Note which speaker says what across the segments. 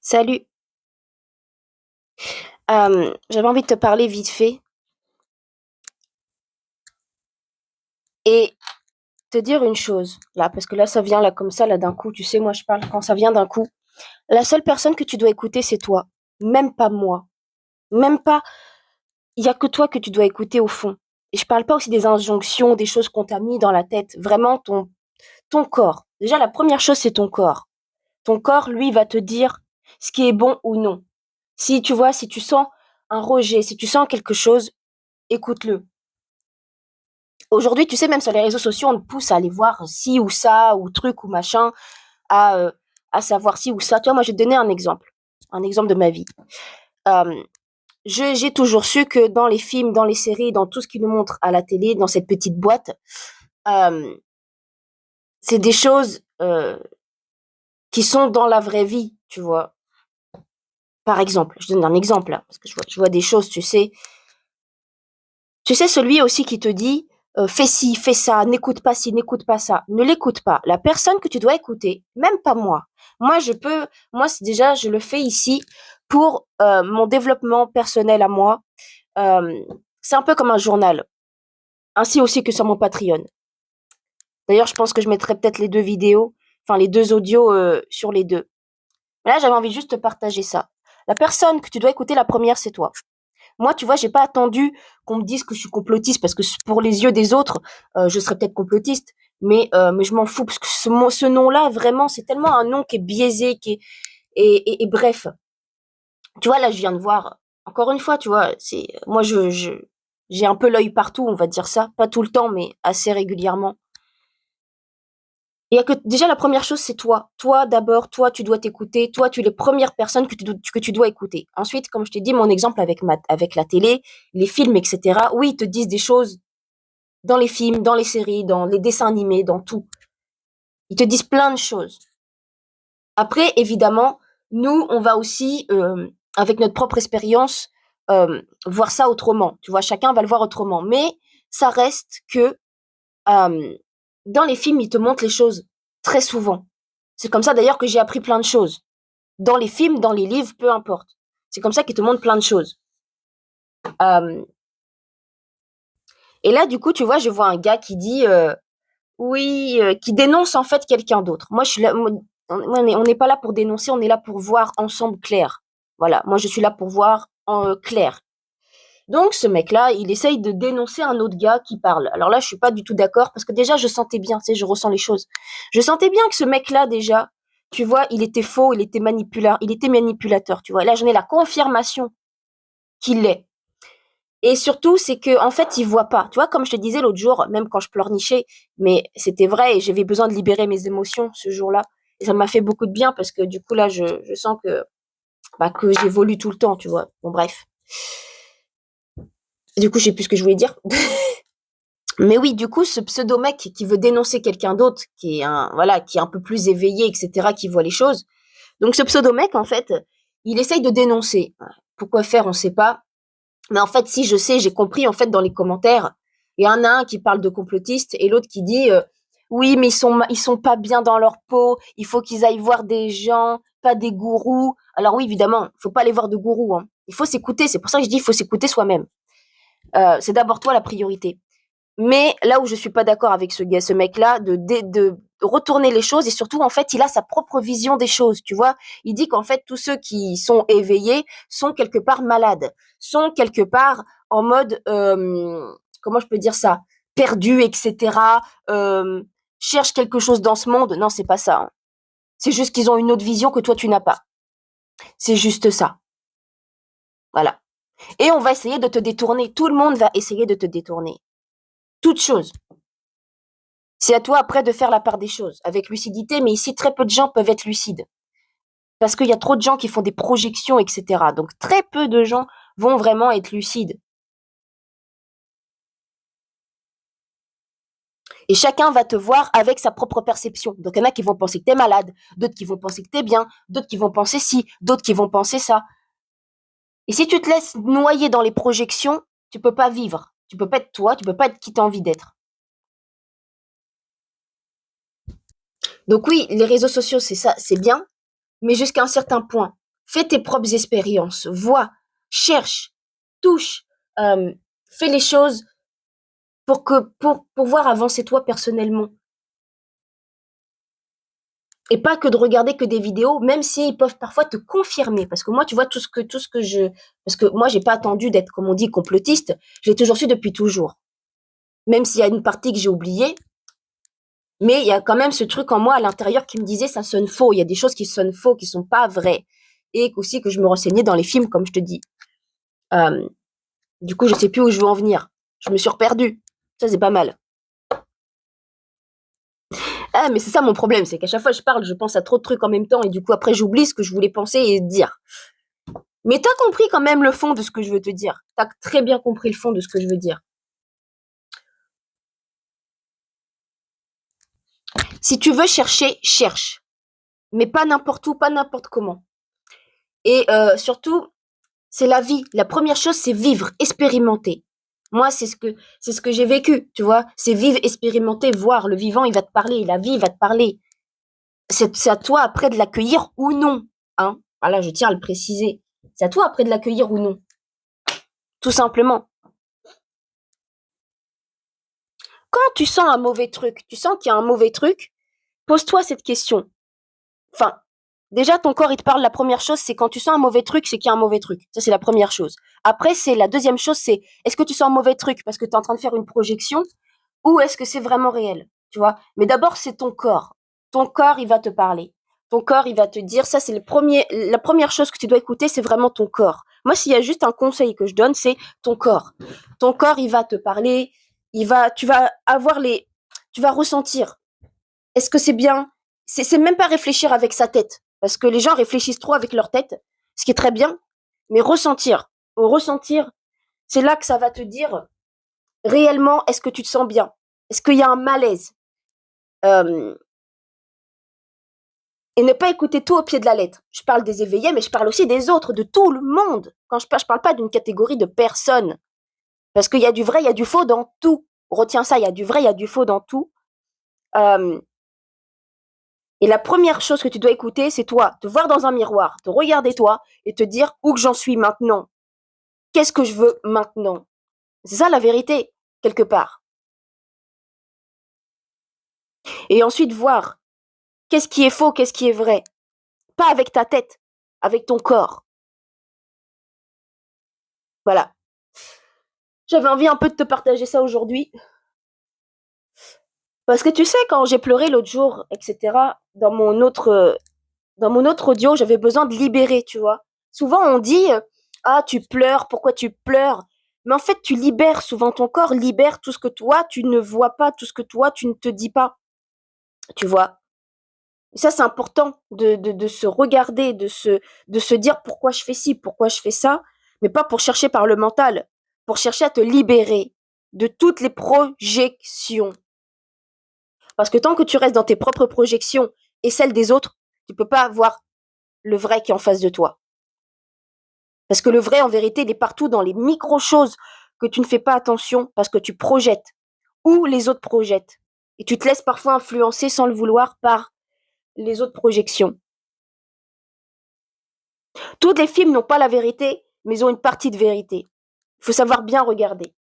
Speaker 1: Salut. J'avais envie de te parler vite fait et te dire une chose là, parce que là, ça vient là comme ça, là d'un coup. Tu sais, moi, je parle quand ça vient d'un coup. La seule personne que tu dois écouter, c'est toi. Même pas moi. Même pas. Il y a que toi que tu dois écouter au fond. Et je parle pas aussi des injonctions, des choses qu'on t'a mis dans la tête. Vraiment, ton corps. Déjà, la première chose, c'est ton corps. Ton corps, lui, va te dire ce qui est bon ou non. Si tu vois, si tu sens un rejet, si tu sens quelque chose, écoute-le. Aujourd'hui, tu sais, même sur les réseaux sociaux, on te pousse à aller voir ci ou ça, ou truc ou machin, à, euh, à savoir ci ou ça. Tu vois, moi, je vais te donner un exemple de ma vie. Euh, j'ai toujours su que dans les films, dans les séries, dans tout ce qu'ils nous montrent à la télé, dans cette petite boîte, euh, c'est des choses qui sont dans la vraie vie, tu vois. Par exemple, je donne un exemple là, parce que je vois des choses, tu sais. Tu sais, celui aussi qui te dit fais ci, fais ça, n'écoute pas ci, n'écoute pas ça. Ne l'écoute pas. La personne que tu dois écouter, même pas moi. Moi, c'est déjà, je le fais ici pour mon développement personnel à moi. Euh, c'est un peu comme un journal, ainsi aussi que sur mon Patreon. D'ailleurs, je pense que je mettrai peut-être les deux vidéos, enfin les deux audios sur les deux. Mais là, j'avais envie juste de partager ça. La personne que tu dois écouter, la première, c'est toi. Moi, tu vois, j'ai pas attendu qu'on me dise que je suis complotiste parce que pour les yeux des autres, je serais peut-être complotiste, mais je m'en fous parce que ce nom-là, vraiment, c'est tellement un nom qui est biaisé, qui est et bref. Tu vois, là, je viens de voir. Encore une fois, tu vois, c'est moi, j'ai un peu l'œil partout, on va dire ça, pas tout le temps, mais assez régulièrement. Il y a que déjà la première chose, c'est toi. Toi d'abord, toi tu dois t'écouter. Toi, tu es les premières personnes que tu dois écouter. Ensuite, comme je t'ai dit, mon exemple avec la télé, les films, etc. Oui, ils te disent des choses dans les films, dans les séries, dans les dessins animés, dans tout. Ils te disent plein de choses. Après, évidemment, nous, on va aussi, avec notre propre expérience, voir ça autrement. Tu vois, chacun va le voir autrement. Mais ça reste que euh, dans les films, ils te montrent les choses très souvent. C'est comme ça d'ailleurs que j'ai appris plein de choses. Dans les films, dans les livres, peu importe. C'est comme ça qu'ils te montrent plein de choses. Euh, et là, du coup, tu vois, je vois un gars qui dit oui, qui dénonce en fait quelqu'un d'autre. Moi, je suis là, on n'est pas là pour dénoncer, on est là pour voir ensemble clair. Voilà, moi je suis là pour voir en clair. Donc ce mec-là, il essaye de dénoncer un autre gars qui parle. Alors là, je suis pas du tout d'accord parce que déjà, je sentais bien, tu sais, je ressens les choses. Je sentais bien que ce mec-là, déjà, tu vois, il était faux, il était manipulateur, tu vois. Et là, j'en ai la confirmation qu'il l'est. Et surtout, c'est que en fait, il voit pas. Tu vois, comme je te disais l'autre jour, même quand je pleurnichais, mais c'était vrai et j'avais besoin de libérer mes émotions ce jour-là. Et ça m'a fait beaucoup de bien parce que du coup là, je sens que j'évolue tout le temps, tu vois. Bon bref. Du coup, je sais plus ce que je voulais dire. Mais oui, du coup, ce pseudo mec qui veut dénoncer quelqu'un d'autre, qui est qui est un peu plus éveillé, etc., qui voit les choses. Donc ce pseudo mec, en fait, il essaye de dénoncer. Pourquoi faire, on sait pas. Mais en fait, si je sais, j'ai compris en fait dans les commentaires, il y en a un qui parle de complotiste et l'autre qui dit oui, mais ils sont pas bien dans leur peau, il faut qu'ils aillent voir des gens, pas des gourous. Alors oui, évidemment, il faut pas aller voir de gourous, hein. Il faut s'écouter, c'est pour ça que je dis il faut s'écouter soi-même. C'est d'abord toi la priorité. Mais là où je suis pas d'accord avec ce mec-là, de retourner les choses et surtout, en fait, il a sa propre vision des choses, tu vois. Il dit qu'en fait, tous ceux qui sont éveillés sont quelque part malades, sont quelque part en mode, comment je peux dire ça, perdus, etc. Euh, cherchent quelque chose dans ce monde. Non, c'est pas ça, hein. C'est juste qu'ils ont une autre vision que toi, tu n'as pas. C'est juste ça. Voilà. Et on va essayer de te détourner. Tout le monde va essayer de te détourner. Toute chose. C'est à toi après de faire la part des choses, avec lucidité, mais ici, très peu de gens peuvent être lucides. Parce qu'il y a trop de gens qui font des projections, etc. Donc très peu de gens vont vraiment être lucides. Et chacun va te voir avec sa propre perception. Donc il y en a qui vont penser que t'es malade, d'autres qui vont penser que t'es bien, d'autres qui vont penser ci, d'autres qui vont penser ça. Et si tu te laisses noyer dans les projections, tu peux pas vivre. Tu peux pas être toi, tu peux pas être qui t'as envie d'être. Donc oui, les réseaux sociaux, c'est ça, c'est bien, mais jusqu'à un certain point. Fais tes propres expériences, vois, cherche, touche, fais les choses pour voir avancer toi personnellement. Et pas que de regarder que des vidéos, même s'ils peuvent parfois te confirmer. Parce que moi, tu vois, parce que moi, j'ai pas attendu d'être, comme on dit, complotiste. Je l'ai toujours su depuis toujours. Même s'il y a une partie que j'ai oubliée, mais il y a quand même ce truc en moi à l'intérieur qui me disait ça sonne faux. Il y a des choses qui sonnent faux, qui sont pas vraies. Et aussi que je me renseignais dans les films, comme je te dis. Euh, du coup, je sais plus où je veux en venir. Je me suis reperdue. Ça, c'est pas mal. Ah, mais c'est ça mon problème, c'est qu'à chaque fois que je parle, je pense à trop de trucs en même temps et du coup, après, j'oublie ce que je voulais penser et dire. Mais t'as compris quand même le fond de ce que je veux te dire. T'as très bien compris le fond de ce que je veux dire. Si tu veux chercher, cherche. Mais pas n'importe où, pas n'importe comment. Et surtout, c'est la vie. La première chose, c'est vivre, expérimenter. Moi, c'est ce que j'ai vécu, tu vois. C'est vivre, expérimenter, voir. Le vivant, il va te parler. La vie va te parler. C'est à toi après de l'accueillir ou non. Hein. Voilà, je tiens à le préciser. C'est à toi après de l'accueillir ou non. Tout simplement. Quand tu sens un mauvais truc, tu sens qu'il y a un mauvais truc, pose-toi cette question. Enfin, déjà, ton corps, il te parle, la première chose, c'est quand tu sens un mauvais truc, c'est qu'il y a un mauvais truc. Ça, c'est la première chose. Après, c'est la deuxième chose, c'est est-ce que tu sens un mauvais truc parce que tu es en train de faire une projection ou est-ce que c'est vraiment réel, tu vois? Mais d'abord, c'est ton corps. Ton corps, il va te parler. Ton corps, il va te dire, ça, c'est la première chose que tu dois écouter, c'est vraiment ton corps. Moi, s'il y a juste un conseil que je donne, c'est ton corps. Ton corps, il va te parler, tu vas avoir tu vas ressentir. Est-ce que c'est bien? C'est même pas réfléchir avec sa tête. Parce que les gens réfléchissent trop avec leur tête, ce qui est très bien. Mais ressentir. Ressentir, c'est là que ça va te dire réellement, est-ce que tu te sens bien? Est-ce qu'il y a un malaise? Euh, et ne pas écouter tout au pied de la lettre. Je parle des éveillés, mais je parle aussi des autres, de tout le monde. Quand je parle pas d'une catégorie de personnes. Parce qu'il y a du vrai, il y a du faux dans tout. Retiens ça, il y a du vrai, il y a du faux dans tout. Euh, Et la première chose que tu dois écouter, c'est toi, te voir dans un miroir, te regarder toi et te dire où que j'en suis maintenant. Qu'est-ce que je veux maintenant? C'est ça la vérité, quelque part. Et ensuite voir qu'est-ce qui est faux, qu'est-ce qui est vrai. Pas avec ta tête, avec ton corps. Voilà. J'avais envie un peu de te partager ça aujourd'hui. Parce que tu sais, quand j'ai pleuré l'autre jour, etc., dans mon autre audio, j'avais besoin de libérer, tu vois. Souvent, on dit, ah, tu pleures, pourquoi tu pleures? Mais en fait, tu libères souvent ton corps, libère tout ce que toi, tu ne vois pas, tout ce que toi, tu ne te dis pas, tu vois. Et ça, c'est important de se regarder, de se dire pourquoi je fais ci, pourquoi je fais ça, mais pas pour chercher par le mental, pour chercher à te libérer de toutes les projections. Parce que tant que tu restes dans tes propres projections et celles des autres, tu peux pas voir le vrai qui est en face de toi. Parce que le vrai, en vérité, il est partout dans les micro-choses que tu ne fais pas attention parce que tu projettes ou les autres projettent. Et tu te laisses parfois influencer sans le vouloir par les autres projections. Tous les films n'ont pas la vérité, mais ils ont une partie de vérité. Il faut savoir bien regarder.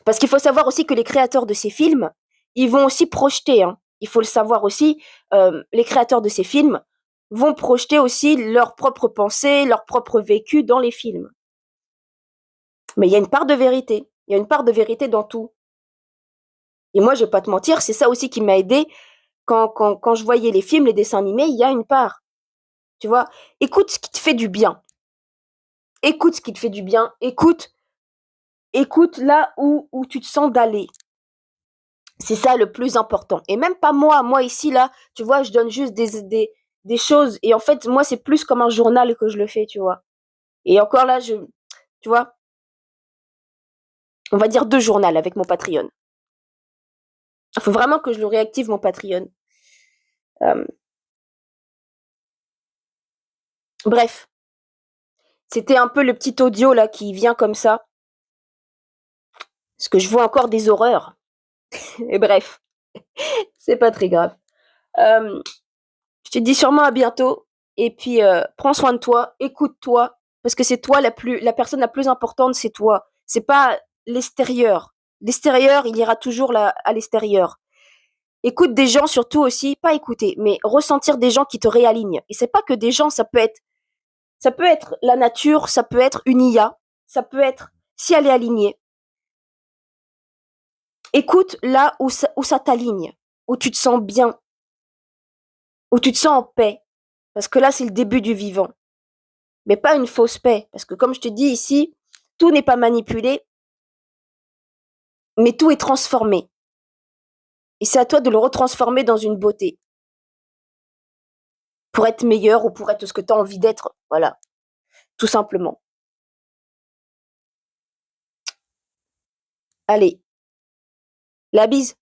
Speaker 1: Parce qu'il faut savoir aussi que les créateurs de ces films, ils vont aussi projeter. Hein. Il faut le savoir aussi, les créateurs de ces films vont projeter aussi leurs propres pensées, leur propre vécu dans les films. Mais il y a une part de vérité. Il y a une part de vérité dans tout. Et moi, je vais pas te mentir, c'est ça aussi qui m'a aidé quand je voyais les films, les dessins animés, il y a une part. Tu vois, écoute ce qui te fait du bien. Écoute ce qui te fait du bien. Écoute là où tu te sens d'aller. C'est ça le plus important. Et même pas moi. Moi ici, là, tu vois, je donne juste des choses. Et en fait, moi, c'est plus comme un journal que je le fais, tu vois. Et encore là, tu vois, on va dire 2 journaux avec mon Patreon. Il faut vraiment que je le réactive, mon Patreon. Euh, bref. C'était un peu le petit audio là qui vient comme ça. Parce que je vois encore des horreurs. Et bref, c'est pas très grave. Je te dis sûrement à bientôt. Et puis, prends soin de toi, écoute-toi, parce que c'est toi la personne la plus importante, c'est toi. C'est pas l'extérieur. L'extérieur, il ira toujours à l'extérieur. Écoute des gens surtout aussi, pas écouter, mais ressentir des gens qui te réalignent. Et c'est pas que des gens, ça peut être la nature, ça peut être une IA, ça peut être si elle est alignée. Écoute là où ça t'aligne, où tu te sens bien, où tu te sens en paix. Parce que là, c'est le début du vivant. Mais pas une fausse paix. Parce que comme je te dis ici, tout n'est pas manipulé, mais tout est transformé. Et c'est à toi de le retransformer dans une beauté. Pour être meilleur ou pour être ce que tu as envie d'être. Voilà. Tout simplement. Allez. La bise.